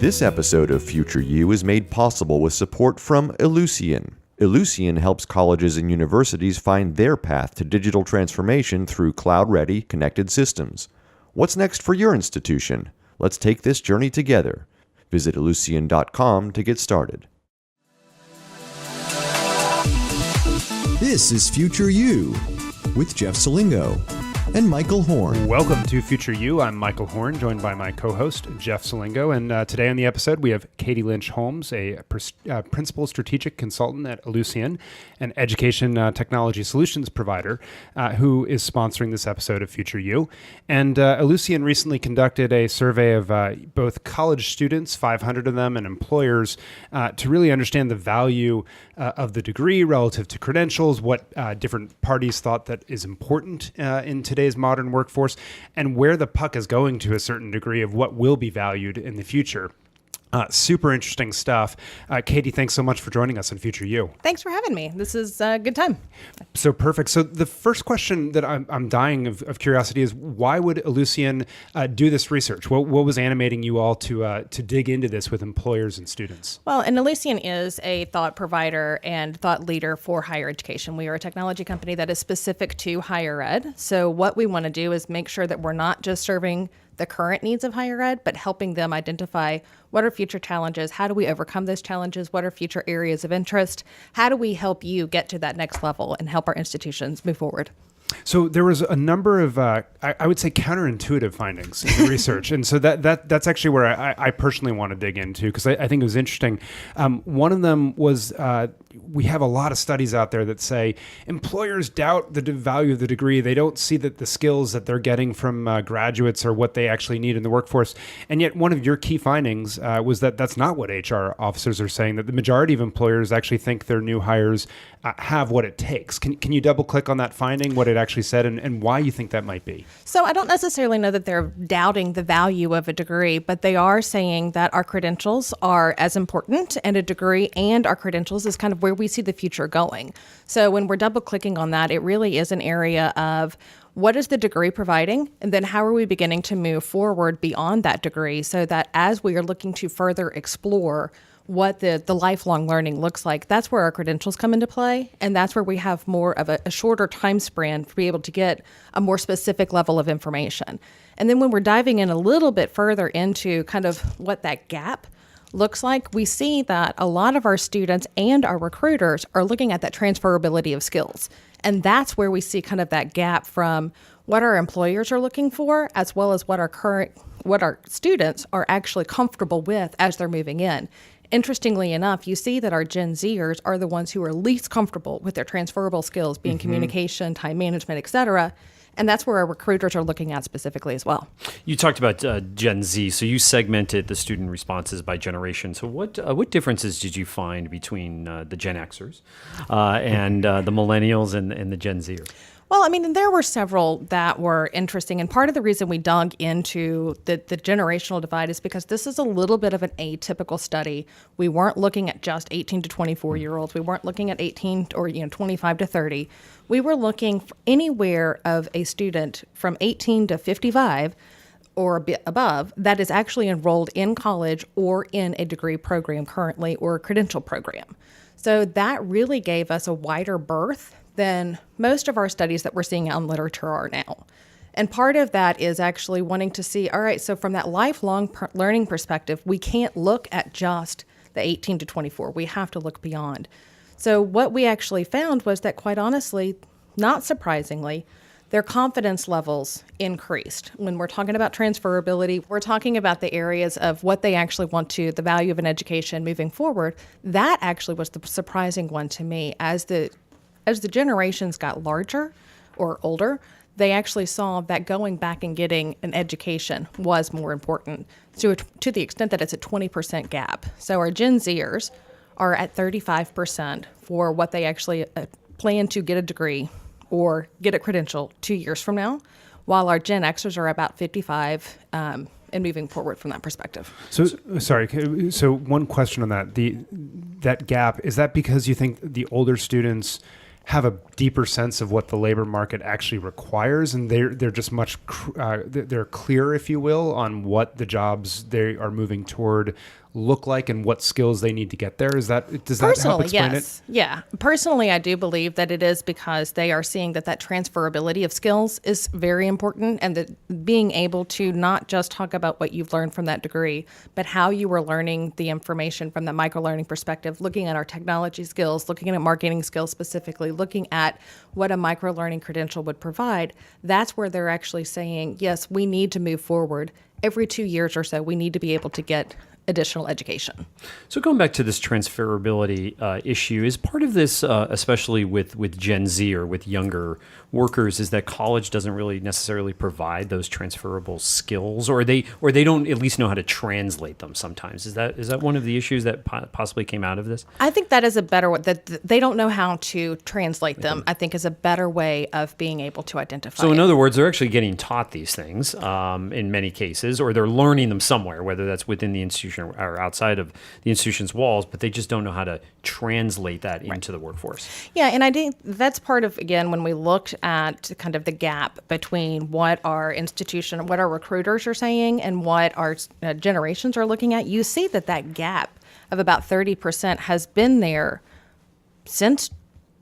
This episode of Future You is made possible with support from Ellucian. Ellucian helps colleges and universities find their path to digital transformation through cloud-ready, connected systems. What's next for your institution? Let's take this journey together. Visit Ellucian.com to get started. This is Future You with Jeff Salingo and Michael Horn. Welcome to Future You. I'm Michael Horn, joined by my co-host, Jeff Salingo. And today on the episode, we have Katie Lynch Holmes, a principal strategic consultant at Ellucian, an education technology solutions provider, who is sponsoring this episode of Future You. And Ellucian recently conducted a survey of both college students, 500 of them, and employers to really understand the value of the degree relative to credentials, what different parties thought that is important in today's modern workforce, and where the puck is going to a certain degree of what will be valued in the future. Super interesting stuff. Katie, thanks so much for joining us on Future You. Thanks for having me. This is a good time. So perfect. So the first question that I'm dying of curiosity is, why would Ellucian do this research? What was animating you all to dig into this with employers and students? Well, and Ellucian is a thought provider and thought leader for higher education. We are a technology company that is specific to higher ed. So what we want to do is make sure that we're not just serving the current needs of higher ed, but helping them identify what are future challenges, how do we overcome those challenges, what are future areas of interest, how do we help you get to that next level and help our institutions move forward. So there was a number of, I would say, counterintuitive findings in the research. And so that's actually where I personally want to dig into, because I think it was interesting. One of them was, we have a lot of studies out there that say employers doubt the value of the degree. They don't see that the skills that they're getting from graduates are what they actually need in the workforce. And yet one of your key findings was that that's not what HR officers are saying, that the majority of employers actually think their new hires have what it takes. Can you double click on that finding, what it actually said, and why you think that might be? So I don't necessarily know that they're doubting the value of a degree, but they are saying that our credentials are as important, and a degree and our credentials is kind of where we see the future going. So when we're double clicking on that, it really is an area of what is the degree providing? And then how are we beginning to move forward beyond that degree so that as we are looking to further explore what the lifelong learning looks like, that's where our credentials come into play. And that's where we have more of a shorter time span to be able to get a more specific level of information. And then when we're diving in a little bit further into kind of what that gap looks like, we see that a lot of our students and our recruiters are looking at that transferability of skills. And that's where we see kind of that gap from what our employers are looking for, as well as what our students are actually comfortable with as they're moving in. Interestingly enough, you see that our Gen Zers are the ones who are least comfortable with their transferable skills, being communication, time management, et cetera. And that's where our recruiters are looking at specifically as well. You talked about Gen Z, so you segmented the student responses by generation. So what differences did you find between the Gen Xers and the millennials and the Gen Zers? Well, I mean, there were several that were interesting. And part of the reason we dug into the generational divide is because this is a little bit of an atypical study. We weren't looking at just 18 to 24-year-olds. We weren't looking at 18 or 25 to 30. We were looking for anywhere of a student from 18 to 55 or above that is actually enrolled in college or in a degree program currently or a credential program. So that really gave us a wider berth than most of our studies that we're seeing out in literature are now. And part of that is actually wanting to see, all right, so from that lifelong learning perspective, we can't look at just the 18 to 24. We have to look beyond. So what we actually found was that, quite honestly, not surprisingly, their confidence levels increased. When we're talking about transferability, we're talking about the areas of what they actually want to, the value of an education moving forward. That actually was the surprising one to me. As the generations got larger or older, they actually saw that going back and getting an education was more important, to the extent that it's a 20% gap. So our Gen Zers are at 35% for what they actually plan to get a degree or get a credential 2 years from now, while our Gen Xers are about 55 and moving forward from that perspective. So, sorry. So one question on that. That gap, is that because you think the older students have a deeper sense of what the labor market actually requires, and they're just they're clear, if you will, on what the jobs they are moving toward look like and what skills they need to get there. Does that help explain yes. it? Yeah. Personally, I do believe that it is because they are seeing that transferability of skills is very important, and that being able to not just talk about what you've learned from that degree, but how you were learning the information from the micro-learning perspective, looking at our technology skills, looking at marketing skills specifically, looking at what a micro-learning credential would provide. That's where they're actually saying, yes, we need to move forward. Every 2 years or so, we need to be able to get additional education. So going back to this transferability issue, is part of this, especially with Gen Z or with younger workers, is that college doesn't really necessarily provide those transferable skills, or they don't at least know how to translate them sometimes. Is that one of the issues that possibly came out of this? I think that is a better way, that they don't know how to translate them, I think is a better way of being able to identify So in it. other words, they're actually getting taught these things in many cases, or they're learning them somewhere, whether that's within the institution or outside of the institution's walls, but they just don't know how to translate that into the workforce. Yeah, and I think that's part of, again, when we looked at kind of the gap between what our institution, what our recruiters are saying and what our generations are looking at, you see that gap of about 30% has been there since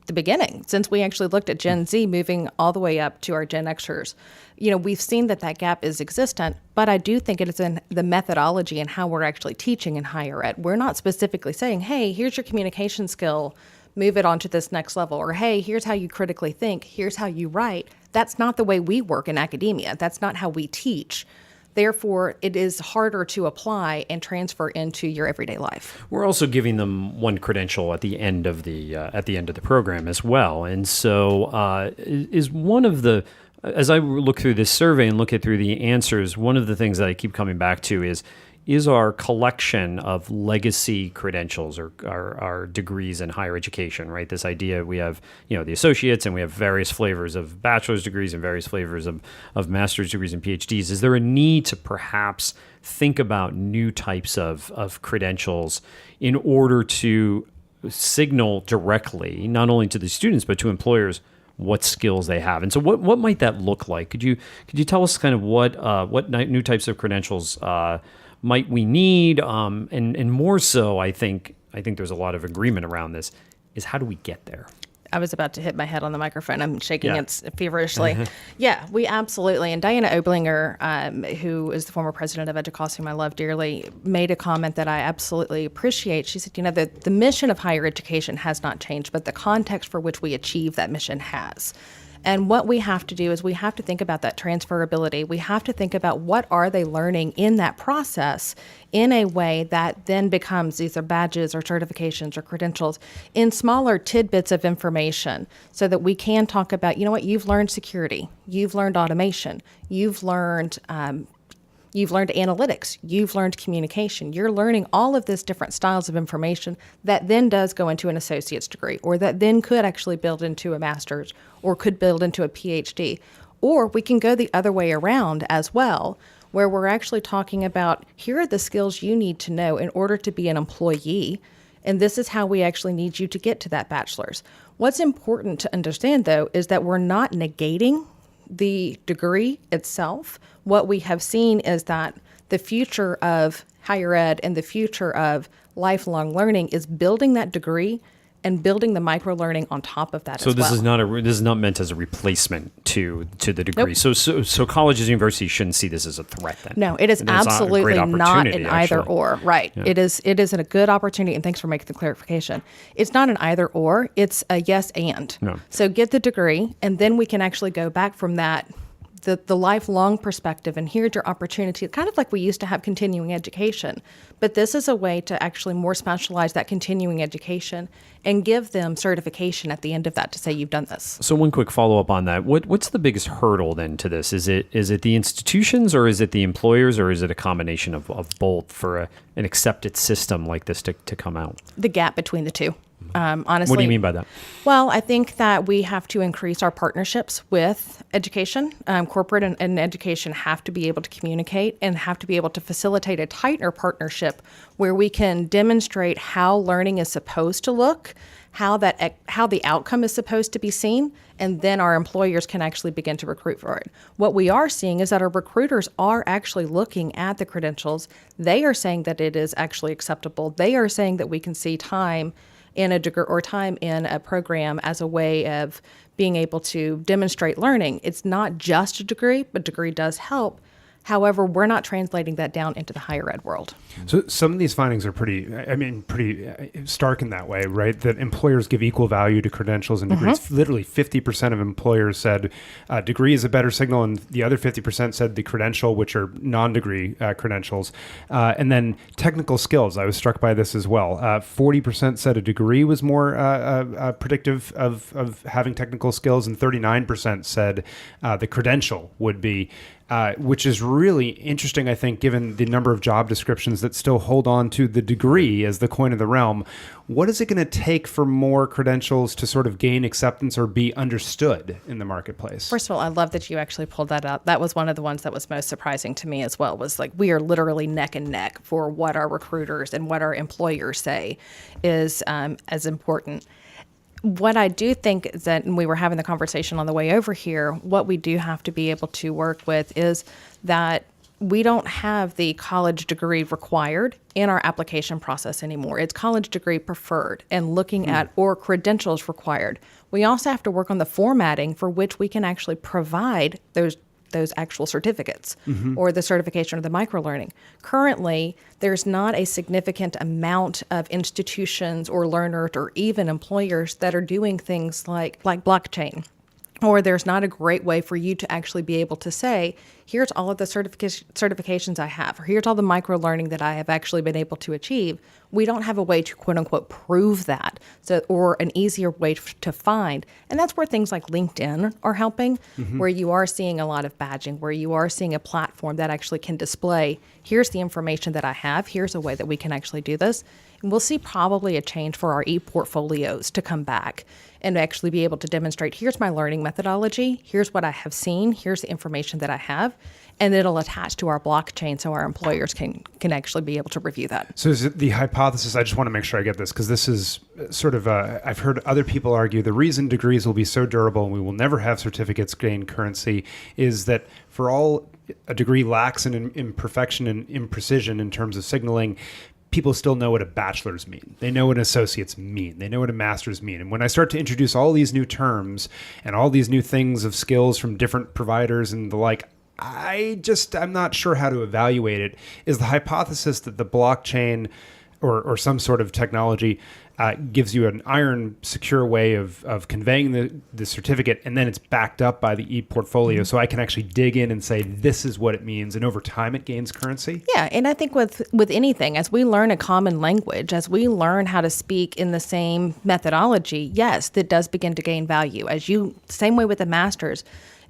the beginning, since we actually looked at Gen Z moving all the way up to our Gen Xers. We've seen that gap is existent, but I do think it is in the methodology and how we're actually teaching in higher ed. We're not specifically saying, hey, here's your communication skill, move it on to this next level, or hey, here's how you critically think, here's how you write. That's not the way we work in academia. That's not how we teach. Therefore, it is harder to apply and transfer into your everyday life. We're also giving them one credential at the end of the program as well, and so is one of the. As I look through this survey and look through the answers, one of the things that I keep coming back to is our collection of legacy credentials or our degrees in higher education, right? This idea we have, the associates, and we have various flavors of bachelor's degrees and various flavors of master's degrees and PhDs. Is there a need to perhaps think about new types of credentials in order to signal directly, not only to the students, but to employers, what skills they have? And so what might that look like? Could you tell us kind of what new types of credentials might we need? And more so, I think there's a lot of agreement around this, is how do we get there? I was about to hit my head on the microphone. I'm shaking it feverishly. Yeah, we absolutely. And Diana Oblinger, who is the former president of EDUCAUSE, whom I love dearly, made a comment that I absolutely appreciate. She said, the mission of higher education has not changed, but the context for which we achieve that mission has. And what we have to do is we have to think about that transferability. We have to think about what are they learning in that process in a way that then becomes either badges or certifications or credentials in smaller tidbits of information, so that we can talk about, you've learned security, you've learned automation, you've learned analytics, you've learned communication. You're learning all of this different styles of information that then does go into an associate's degree, or that then could actually build into a master's, or could build into a PhD. Or we can go the other way around as well, where we're actually talking about, here are the skills you need to know in order to be an employee, and this is how we actually need you to get to that bachelor's. What's important to understand, though, is that we're not negating the degree itself. What we have seen is that the future of higher ed and the future of lifelong learning is building that degree and building the micro learning on top of that. So as this well. this is not meant as a replacement to the degree. Nope. So colleges and universities shouldn't see this as a threat then. No, it is And it's absolutely a great not opportunity, an either actually. or. Right. Yeah. It is a good opportunity, and thanks for making the clarification. It's not an either or, it's a yes and. No. So get the degree, and then we can actually go back from that, the lifelong perspective, and here's your opportunity, kind of like we used to have continuing education. But this is a way to actually more specialize that continuing education and give them certification at the end of that to say you've done this. So one quick follow-up on that. What's the biggest hurdle then to this? Is it the institutions, or is it the employers, or is it a combination of both for an accepted system like this to come out? The gap between the two. Honestly, What do you mean by that? Well, I think that we have to increase our partnerships with education. Corporate and education have to be able to communicate and have to be able to facilitate a tighter partnership where we can demonstrate how learning is supposed to look, how the outcome is supposed to be seen, and then our employers can actually begin to recruit for it. What we are seeing is that our recruiters are actually looking at the credentials. They are saying that it is actually acceptable. They are saying that we can see time in a degree or time in a program as a way of being able to demonstrate learning. It's not just a degree, but degree does help. However, we're not translating that down into the higher ed world. So some of these findings are pretty stark in that way, right? That employers give equal value to credentials and degrees. Literally 50% of employers said degree is a better signal, and the other 50% said the credential, which are non-degree credentials. And then technical skills, I was struck by this as well. 40% said a degree was more predictive of having technical skills, and 39% said the credential would be. Which is really interesting, I think, given the number of job descriptions that still hold on to the degree as the coin of the realm. What is it going to take for more credentials to sort of gain acceptance or be understood in the marketplace? First of all, I love that you actually pulled that out. That was one of the ones that was most surprising to me as well, was like we are literally neck and neck for what our recruiters and what our employers say is as important. What I do think is that, and we were having the conversation on the way over here, what we do have to be able to work with is that we don't have the college degree required in our application process anymore. It's college degree preferred and looking at or credentials required. We also have to work on the formatting for which we can actually provide those actual certificates or the certification or the microlearning. Currently, there's not a significant amount of institutions or learners or even employers that are doing things like blockchain. Or there's not a great way for you to actually be able to say, here's all of the certifications I have, or here's all the micro-learning that I have actually been able to achieve. We don't have a way to, quote unquote, prove that, or an easier way to find. And that's where things like LinkedIn are helping, where you are seeing a lot of badging, where you are seeing a platform that actually can display, here's the information that I have, here's a way that we can actually do this. And we'll see probably a change for our e-portfolios to come back and actually be able to demonstrate, here's my learning methodology, here's what I have seen, here's the information that I have, and it'll attach to our blockchain so our employers can actually be able to review that. So is it the hypothesis, I just want to make sure I get this, because this is sort of, I've heard other people argue the reason degrees will be so durable and we will never have certificates gain currency is that for all a degree lacks in imperfection and imprecision in terms of signaling, people still know what a bachelor's mean. They know what an associate's mean. They know what a master's mean. And when I start to introduce all these new terms and all these new things of skills from different providers and the like, I'm not sure how to evaluate it. Is the hypothesis that the blockchain or some sort of technology gives you an iron secure way of conveying the certificate, and then it's backed up by the e-portfolio, so I can actually dig in and say, this is what it means, and over time it gains currency? Yeah, and I think with anything, as we learn a common language, as we learn how to speak in the same methodology, yes, that does begin to gain value. Same way with the master's.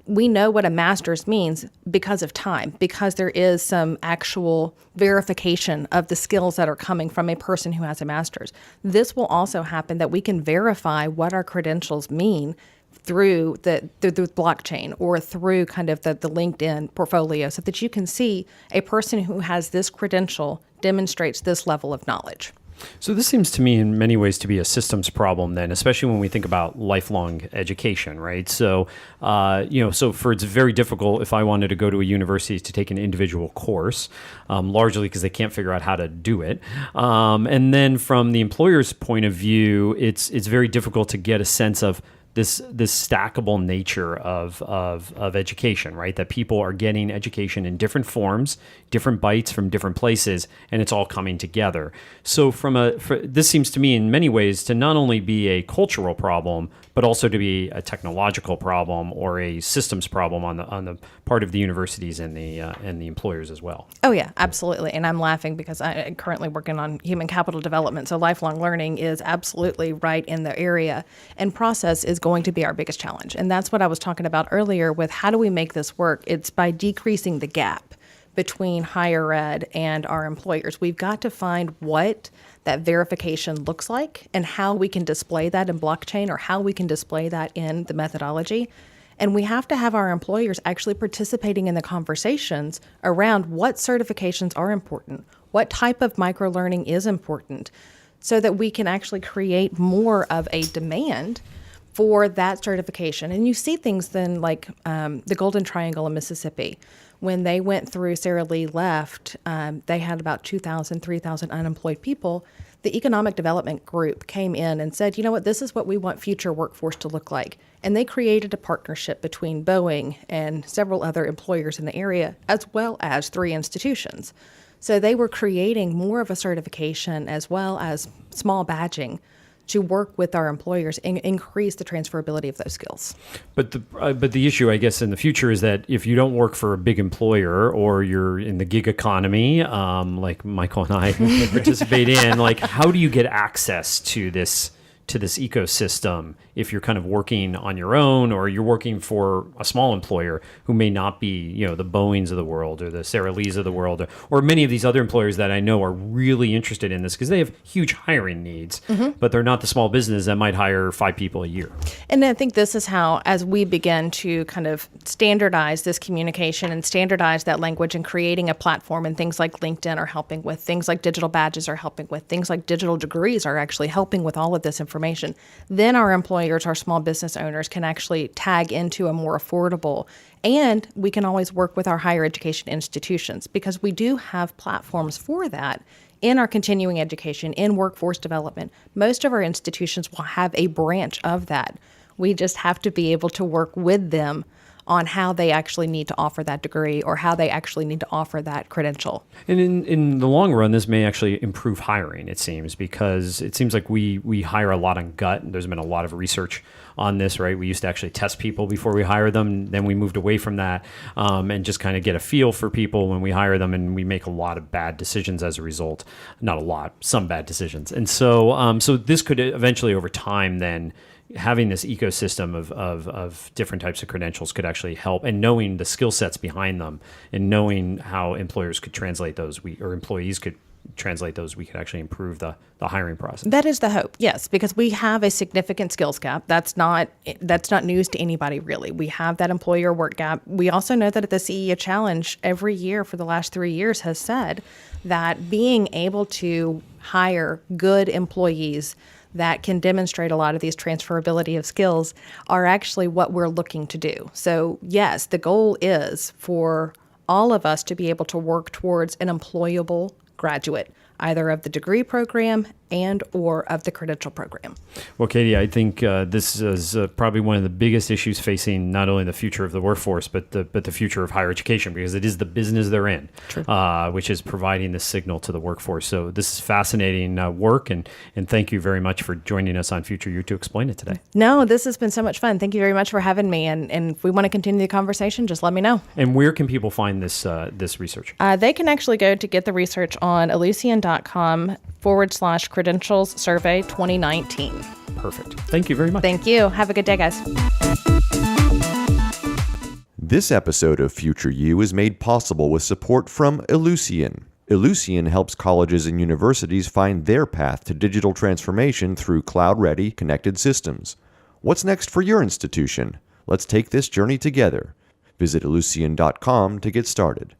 We know what a master's means because of time, because there is some actual verification of the skills that are coming from a person who has a master's. This will also happen that we can verify what our credentials mean through the blockchain or through kind of the LinkedIn portfolio so that you can see a person who has this credential demonstrates this level of knowledge. So this seems to me in many ways to be a systems problem then, especially when we think about lifelong education, right? So, it's very difficult if I wanted to go to a university to take an individual course, largely because they can't figure out how to do it. And then from the employer's point of view, it's very difficult to get a sense of this stackable nature of education, right? That people are getting education in different forms, different bites from different places, and it's all coming together. So this seems to me in many ways to not only be a cultural problem, but also to be a technological problem or a systems problem on the part of the universities and the employers as well. Oh yeah, absolutely. And I'm laughing because I'm currently working on human capital development. So lifelong learning is absolutely right in the area, and process is going to be our biggest challenge. And that's what I was talking about earlier with how do we make this work? It's by decreasing the gap between higher ed and our employers. We've got to find what that verification looks like and how we can display that in blockchain or how we can display that in the methodology. And we have to have our employers actually participating in the conversations around what certifications are important, what type of microlearning is important, so that we can actually create more of a demand for that certification. And you see things then like the Golden Triangle in Mississippi. When they went through, Sara Lee left, they had about 2,000, 3,000 unemployed people. The Economic Development Group came in and said, you know what, this is what we want future workforce to look like. And they created a partnership between Boeing and several other employers in the area, as well as 3 institutions. So they were creating more of a certification as well as small badging to work with our employers and increase the transferability of those skills. But the issue, I guess, in the future is that if you don't work for a big employer or you're in the gig economy, like Michael and I participate in, like how do you get access to this ecosystem if you're kind of working on your own or you're working for a small employer who may not be, the Boeings of the world or the Sara Lees of the world or many of these other employers that I know are really interested in this because they have huge hiring needs, but they're not the small business that might hire 5 people a year. And I think this is how, as we begin to kind of standardize this communication and standardize that language and creating a platform, and things like LinkedIn are helping with, things like digital badges are helping with, things like digital degrees are actually helping with all of this information. Then our employers, our small business owners can actually tag into a more affordable, and we can always work with our higher education institutions because we do have platforms for that in our continuing education, in workforce development. Most of our institutions will have a branch of that. We just have to be able to work with them on how they actually need to offer that degree or how they actually need to offer that credential. And in the long run, this may actually improve hiring, it seems, because it seems like we hire a lot on gut. There's been a lot of research on this, right? We used to actually test people before we hire them. Then we moved away from that and just kind of get a feel for people when we hire them. And we make a lot of bad decisions as a result. Not a lot, some bad decisions. And so this could eventually over time then having this ecosystem of different types of credentials could actually help, and knowing the skill sets behind them and knowing how employers could translate those, or employees could translate those, we could actually improve the hiring process. That is the hope, yes, because we have a significant skills gap. That's not news to anybody, really. We have that employer work gap. We also know that at the CEA Challenge every year for the last 3 years has said that being able to hire good employees that can demonstrate a lot of these transferability of skills are actually what we're looking to do. So yes, the goal is for all of us to be able to work towards an employable graduate, either of the degree program and or of the credential program. Well, Katie, I think this is probably one of the biggest issues facing not only the future of the workforce, but the future of higher education, because it is the business they're in, which is providing this signal to the workforce. So this is fascinating work, and thank you very much for joining us on Future U to explain it today. No, this has been so much fun. Thank you very much for having me. And if we want to continue the conversation, just let me know. And where can people find this research? They can actually go to get the research on Ellucian.com/credentials survey 2019. Perfect. Thank you very much. Thank you. Have a good day, guys. This episode of Future U is made possible with support from Ellucian. Ellucian helps colleges and universities find their path to digital transformation through cloud-ready, connected systems. What's next for your institution? Let's take this journey together. Visit Ellucian.com to get started.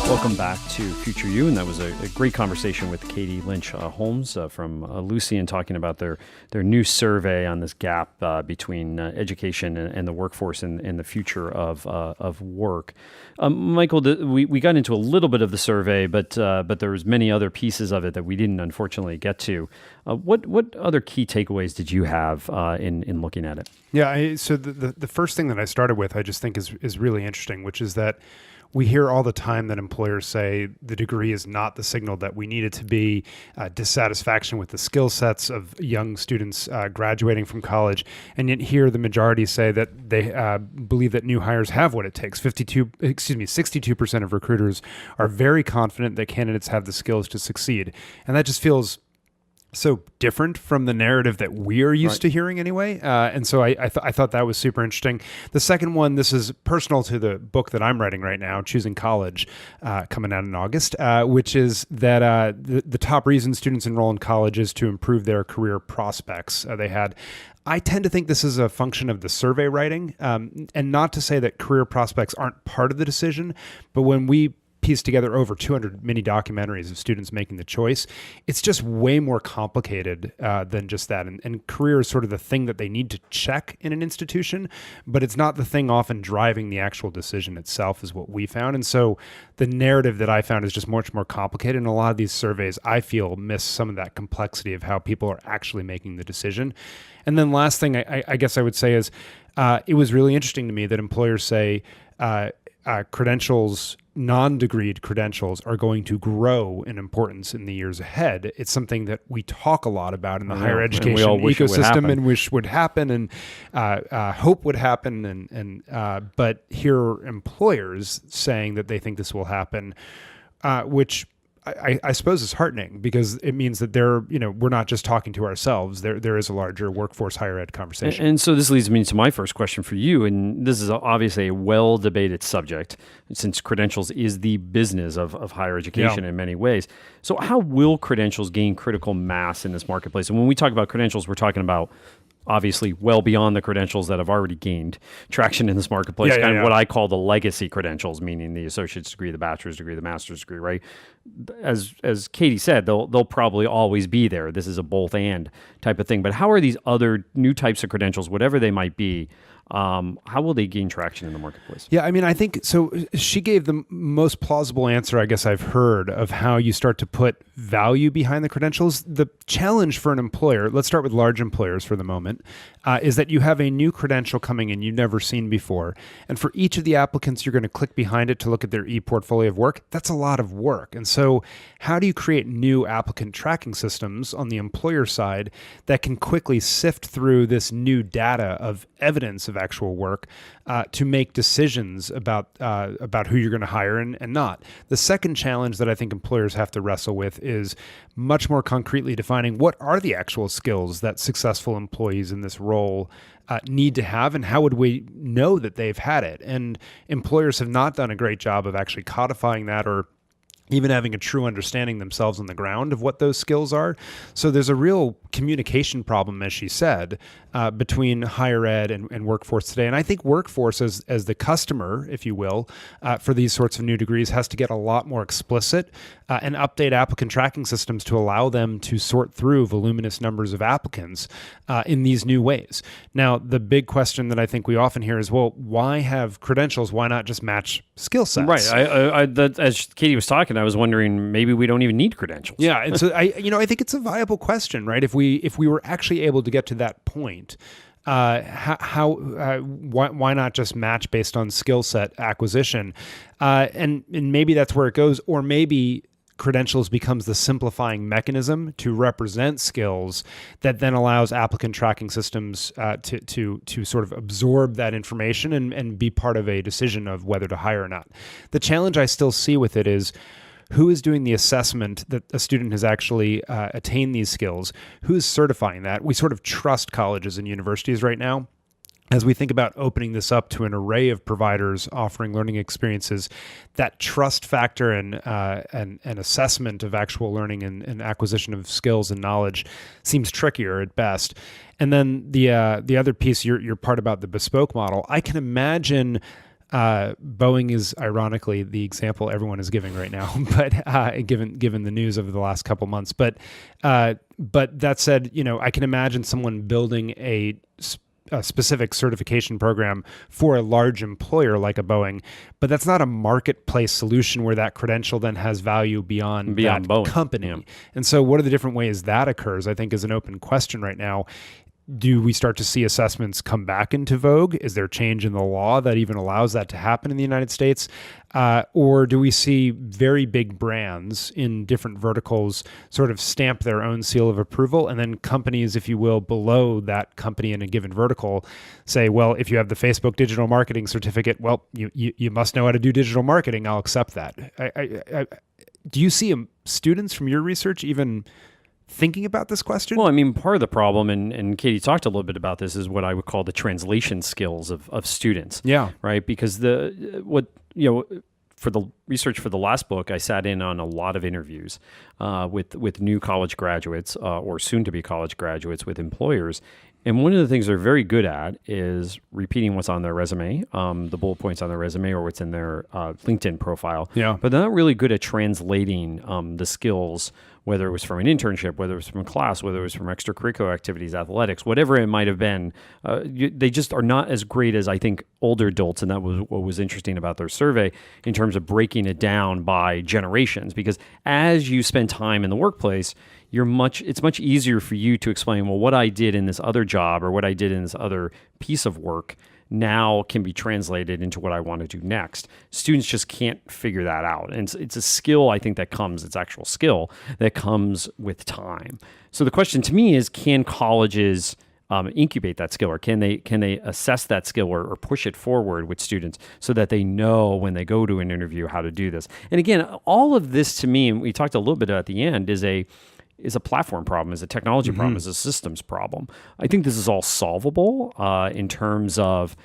Welcome back to Future U, and that was a great conversation with Katie Lynch Holmes from Ellucian, talking about their new survey on this gap between education and the workforce and the future of work. Michael, we got into a little bit of the survey, but there was many other pieces of it that we didn't unfortunately get to. What other key takeaways did you have in looking at it? Yeah, so the first thing that I started with, I just think is really interesting, which is that we hear all the time that employers say the degree is not the signal that we need it to be, dissatisfaction with the skill sets of young students graduating from college. And yet here the majority say that they believe that new hires have what it takes. 62% of recruiters are very confident that candidates have the skills to succeed. And that just feels so different from the narrative that we are used to hearing anyway. And so I thought that was super interesting. The second one, this is personal to the book that I'm writing right now, Choosing College, coming out in August, which is that the top reason students enroll in college is to improve their career prospects. I tend to think this is a function of the survey writing, and not to say that career prospects aren't part of the decision, but when we piece together over 200 mini documentaries of students making the choice, it's just way more complicated than just that. And career is sort of the thing that they need to check in an institution, but it's not the thing often driving the actual decision itself, is what we found. And so the narrative that I found is just much more complicated. And a lot of these surveys, I feel, miss some of that complexity of how people are actually making the decision. And then last thing I guess I would say is it was really interesting to me that employers say credentials, non-degreed credentials, are going to grow in importance in the years ahead. It's something that we talk a lot about in the higher education ecosystem and wish would happen and hope would happen. But here are employers saying that they think this will happen, which I suppose is heartening, because it means that we're not just talking to ourselves. There is a larger workforce higher ed conversation. And so this leads me to my first question for you. And this is obviously a well-debated subject, since credentials is the business of higher education in many ways. So how will credentials gain critical mass in this marketplace? And when we talk about credentials, we're talking about obviously well beyond the credentials that have already gained traction in this marketplace, what I call the legacy credentials, meaning the associate's degree, the bachelor's degree, the master's degree, right? As Katie said, they'll probably always be there. This is a both and type of thing. But how are these other new types of credentials, whatever they might be, how will they gain traction in the marketplace? Yeah, I mean, I think so. She gave the most plausible answer, I guess, I've heard of how you start to put value behind the credentials. The challenge for an employer, let's start with large employers for the moment, is that you have a new credential coming in you've never seen before. And for each of the applicants, you're going to click behind it to look at their e-portfolio of work. That's a lot of work. And so how do you create new applicant tracking systems on the employer side that can quickly sift through this new data of evidence of actual work to make decisions about who you're going to hire and not? The second challenge that I think employers have to wrestle with is much more concretely defining what are the actual skills that successful employees in this role need to have, and how would we know that they've had it? And employers have not done a great job of actually codifying that, or even having a true understanding themselves on the ground of what those skills are. So there's a real communication problem, as she said, between higher ed and workforce today. And I think workforce as the customer, if you will, for these sorts of new degrees has to get a lot more explicit and update applicant tracking systems to allow them to sort through voluminous numbers of applicants in these new ways. Now, the big question that I think we often hear is, well, why have credentials? Why not just match skill sets? Right. As Katie was talking, I was wondering maybe we don't even need credentials. Yeah, and so I think it's a viable question, right? If we were actually able to get to that point, why not just match based on skill set acquisition? And maybe that's where it goes, or maybe credentials becomes the simplifying mechanism to represent skills that then allows applicant tracking systems to sort of absorb that information and be part of a decision of whether to hire or not. The challenge I still see with it is, who is doing the assessment that a student has actually attained these skills? Who is certifying that? We sort of trust colleges and universities right now. As we think about opening this up to an array of providers offering learning experiences, that trust factor and assessment of actual learning and acquisition of skills and knowledge seems trickier at best. And then the other piece, your part about the bespoke model, I can imagine. Boeing is ironically the example everyone is giving right now, but given the news over the last couple months. But that said, I can imagine someone building a specific certification program for a large employer like a Boeing, but that's not a marketplace solution where that credential then has value beyond that Boeing company. Yeah. And so what are the different ways that occurs, I think, is an open question right now. Do we start to see assessments come back into vogue? Is there change in the law that even allows that to happen in the United States? Or do we see very big brands in different verticals sort of stamp their own seal of approval, and then companies, if you will, below that company in a given vertical say, well, if you have the Facebook digital marketing certificate, well, you must know how to do digital marketing. I'll accept that. Do you see students from your research even thinking about this question? Well, I mean, part of the problem, and Katie talked a little bit about this, is what I would call the translation skills of students. Yeah. Right. Because for the research for the last book, I sat in on a lot of interviews with new college graduates or soon to be college graduates with employers. And one of the things they're very good at is repeating what's on their resume, the bullet points on their resume or what's in their LinkedIn profile. Yeah. But they're not really good at translating the skills, whether it was from an internship, whether it was from a class, whether it was from extracurricular activities, athletics, whatever it might have been. They just are not as great as I think older adults. And that was what was interesting about their survey in terms of breaking it down by generations. Because as you spend time in the workplace, it's much easier for you to explain, well, what I did in this other job or what I did in this other piece of work now can be translated into what I want to do next. Students just can't figure that out. And it's a skill, I think, it's actual skill that comes with time. So the question to me is, can colleges incubate that skill, or can they assess that skill or push it forward with students so that they know when they go to an interview how to do this? And again, all of this to me, and we talked a little bit at the end, is a platform problem, is a technology problem, is a systems problem. I think this is all solvable in terms of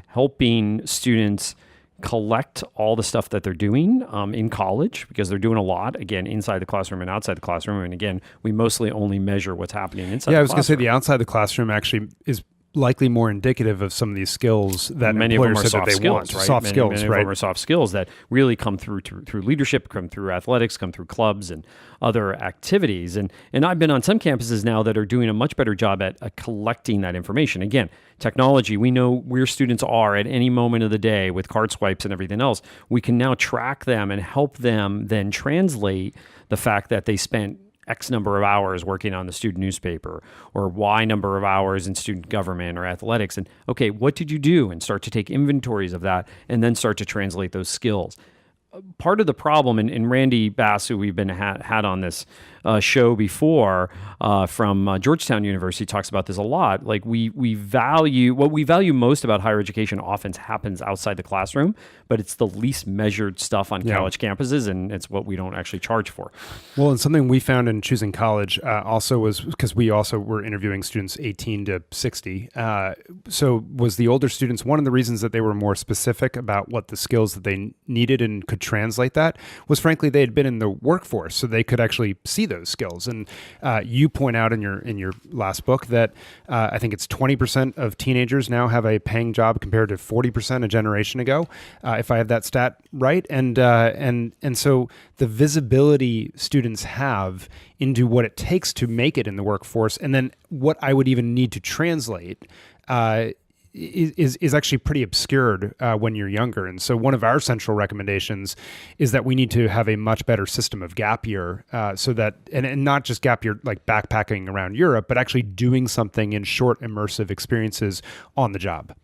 helping students collect all the stuff that they're doing in college, because they're doing a lot, again, inside the classroom and outside the classroom. And again, we mostly only measure what's happening inside the classroom. Yeah, I was going to say the outside the classroom actually is likely more indicative of some of these skills that many of them employers are said that soft they skills, want. right? Soft skills, many right? of them are soft skills that really come through leadership, come through athletics, come through clubs and other activities. And I've been on some campuses now that are doing a much better job at collecting that information. Again, technology, we know where students are at any moment of the day with card swipes and everything else. We can now track them and help them then translate the fact that they spent X number of hours working on the student newspaper, or Y number of hours in student government or athletics. And okay, what did you do? And start to take inventories of that and then start to translate those skills. Part of the problem, and Randy Bass, who we've been had on this show before from Georgetown University, talks about this a lot. Like we value most about higher education often happens outside the classroom, but it's the least measured stuff on college campuses, and it's what we don't actually charge for. Well, and something we found in choosing college also was, because we also were interviewing students 18 to 60. So was the older students, one of the reasons that they were more specific about what the skills that they needed and could translate that was, frankly, they had been in the workforce, so they could actually see those skills. And you point out in your last book that I think it's 20% of teenagers now have a paying job compared to 40% a generation ago, if I have that stat right. And so the visibility students have into what it takes to make it in the workforce, and then what I would even need to translate is actually pretty obscured when you're younger. And so one of our central recommendations is that we need to have a much better system of gap year, so that, and not just gap year like backpacking around Europe, but actually doing something in short immersive experiences on the job.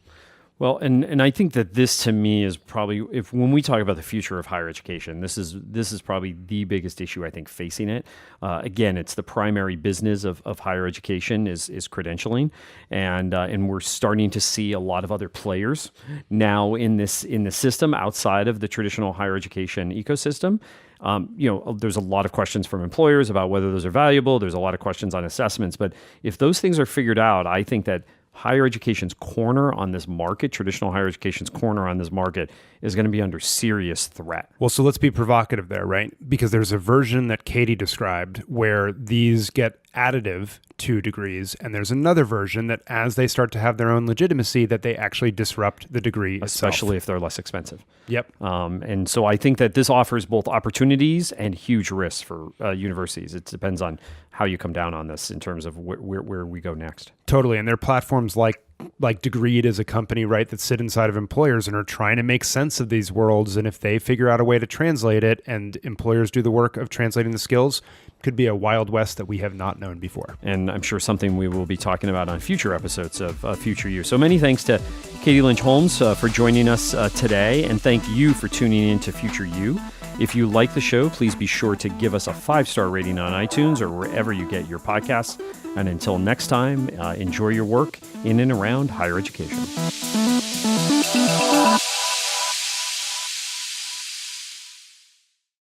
Well, and I think that this, to me, is probably, when we talk about the future of higher education, this is probably the biggest issue I think facing it. Again, it's the primary business of higher education is credentialing, and we're starting to see a lot of other players now in the system outside of the traditional higher education ecosystem. There's a lot of questions from employers about whether those are valuable. There's a lot of questions on assessments, but if those things are figured out, I think that higher education's corner on this market, traditional higher education's corner on this market, is going to be under serious threat. Well, so let's be provocative there, right? Because there's a version that Katie described where these get additive to degrees, and there's another version that as they start to have their own legitimacy, that they actually disrupt the degree especially itself. If they're less expensive. Yep. And so I think that this offers both opportunities and huge risks for universities. It depends on how you come down on this in terms of where we go next. Totally. And there are platforms like Degreed as a company, right, that sit inside of employers and are trying to make sense of these worlds. And if they figure out a way to translate it and employers do the work of translating the skills, could be a Wild West that we have not known before. And I'm sure something we will be talking about on future episodes of Future You. So many thanks to Katie Lynch Holmes for joining us today. And thank you for tuning in to Future You. If you like the show, please be sure to give us a 5-star rating on iTunes or wherever you get your podcasts. And until next time, enjoy your work in and around higher education.